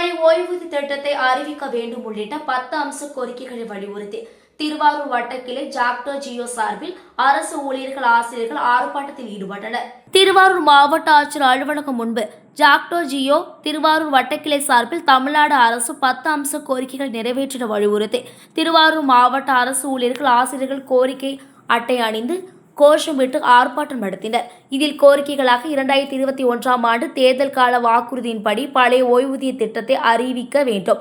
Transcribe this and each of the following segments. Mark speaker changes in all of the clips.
Speaker 1: பழைய ஓய்வூதிய திட்டத்தை அறிவிக்க வேண்டும் உள்ளிட்ட 10 அம்ச கோரிக்கைகளை வலியுறுத்தி திருவாரூர் வட்டக்கிளை ஜாக்டோ ஜியோ சார்பில் அரசு ஊழியர்கள் ஆசிரியர்கள் ஆர்ப்பாட்டத்தில் ஈடுபட்டனர். திருவாரூர் மாவட்ட ஆட்சியர் அலுவலகம் முன்பு ஜாக்டோ ஜியோ திருவாரூர் வட்டக்கிளை சார்பில் தமிழ்நாடு அரசு 10 அம்ச கோரிக்கைகள் நிறைவேற்றிட வலியுறுத்தி திருவாரூர் மாவட்ட அரசு ஊழியர்கள் ஆசிரியர்கள் கோரிக்கை அட்டை அணிந்து கோஷமிட்டு ஆர்ப்பாட்டம் நடத்தினர். இதில் கோரிக்கைகளாக 2021ஆம் ஆண்டு தேர்தல் கால வாக்குறுதியின்படி பழைய ஓய்வூதிய திட்டத்தை அறிவிக்க வேண்டும்,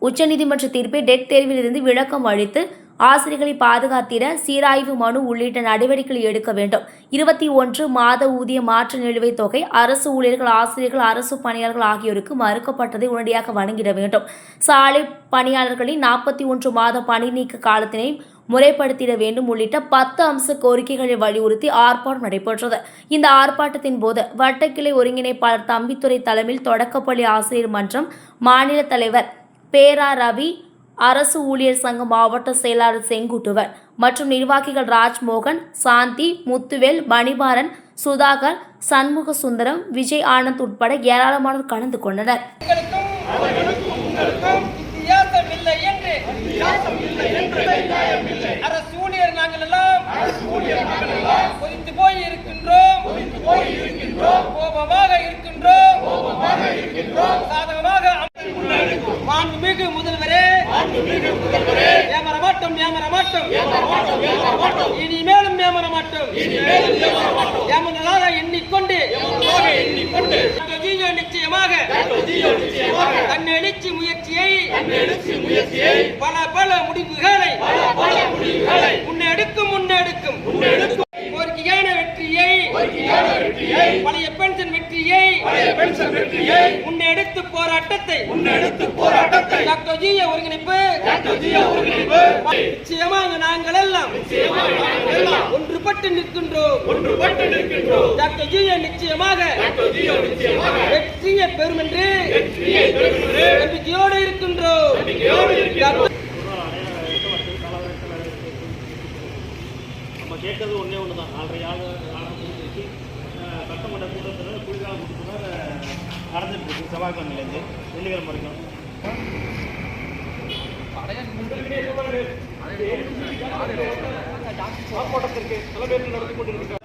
Speaker 1: உச்சநீதிமன்ற தீர்ப்பை டெட் தேர்விலிருந்து விளக்கம் அளித்து ஆசிரியர்களை பாதுகாத்திட சீராய்வு மனு உள்ளிட்ட நடவடிக்கைகள் எடுக்க வேண்டும். 21 மாத ஊதிய மாற்று நிலுவைத் தொகை அரசு ஊழியர்கள் ஆசிரியர்கள் அரசு பணியாளர்கள் ஆகியோருக்கு மறுக்கப்பட்டதை உடனடியாக வழங்கிட வேண்டும். சாலை பணியாளர்களின் 41 மாத பணி நீக்க காலத்தினை முறைப்படுத்திட வேண்டும் உள்ளிட்ட 10 அம்ச கோரிக்கைகளை வலியுறுத்தி ஆர்ப்பாட்டம் நடைபெற்றது. இந்த ஆர்ப்பாட்டத்தின் போது வட்டக்கிளை ஒருங்கிணைப்பாளர் தம்பித்துரை தலைமையில் தொடக்கப்பள்ளி ஆசிரியர் மன்றம் மாநில தலைவர் பேரா ரவி, அரசு ஊழியர் சங்க மாவட்ட செயலாளர் செங்குட்டுவர் மற்றும் நிர்வாகிகள் ராஜ்மோகன், சாந்தி, முத்துவேல், மணிமாறன், சுதாகர், சண்முக சுந்தரம், விஜய் ஆனந்த் உட்பட ஏராளமானோர் கலந்து கொண்டனர்.
Speaker 2: அரசு ஊழியர் நாங்கள் எல்லாம் கொதித்து போய் இருக்கின்றோம், கோபமாக இருக்கின்றோம், சாதகமாக மாண்புமிகு முதல்வரே ஏமர மாட்டோம், இனிமேலும் ஏமர மாட்டோம், ஏமனதாக எண்ணிக்கொண்டு நிச்சயமாக தன்னெழுச்சி முயற்சியை பல முடிவுகளை முன்னெடுக்கும் கோரிக்கையான வெற்றியை பழைய பென்ஷன் வெற்றியை முன்னெடுத்து போராட்டத்தை டாக்டர் ஜியோ ஒருங்கிணைப்பு நிச்சயமாக நாங்கள் எல்லாம் ஒன்றுபட்டு நிற்கின்றோம். டாக்டர் ஜியோ நிச்சயமாக வெற்றியை பெறும் என்று நம்பிக்கையோடு இருக்கின்றோம்.
Speaker 3: கேட்கறது ஒன்றே ஒன்று தான். 4:30 சட்டமன்ற கூட்டத்தில் குளிர்கால கூட்டத்தில் நடந்துட்டு இருக்கு. செவ்வாய்க்கிழமையிலேருந்து வெள்ளிக்கிழமை வரைக்கும் ஆர்ப்பாட்டத்திற்கு தலைமையில் நடத்தி கொண்டிருக்கிறார்.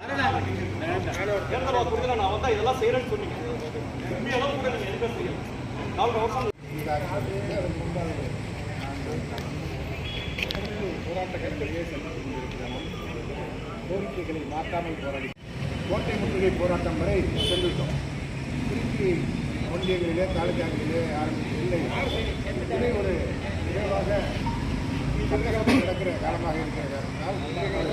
Speaker 3: நான் வந்தா இதெல்லாம் செய்யறேன்னு சொன்னீங்க. உண்மையளவு கூட நீங்கள் எதுக்க செய்யணும். 4 வருஷம் போராட்ட கருத்துக்களே சென்று கொண்டிருக்கிறார்கள். கோரிக்கைகளை மாற்றாமல் போராடி கோட்டை முற்றுகை போராட்டம் வரை சென்றுவிட்டோம். திருச்சி ஒன்றியங்களிலே தாலுகாக்களிலே ஆரம்பிக்கவில்லை. இதை ஒரு விரைவாக சந்தேகமாக நடக்கிற காலமாக இருக்கிற காரணத்தால்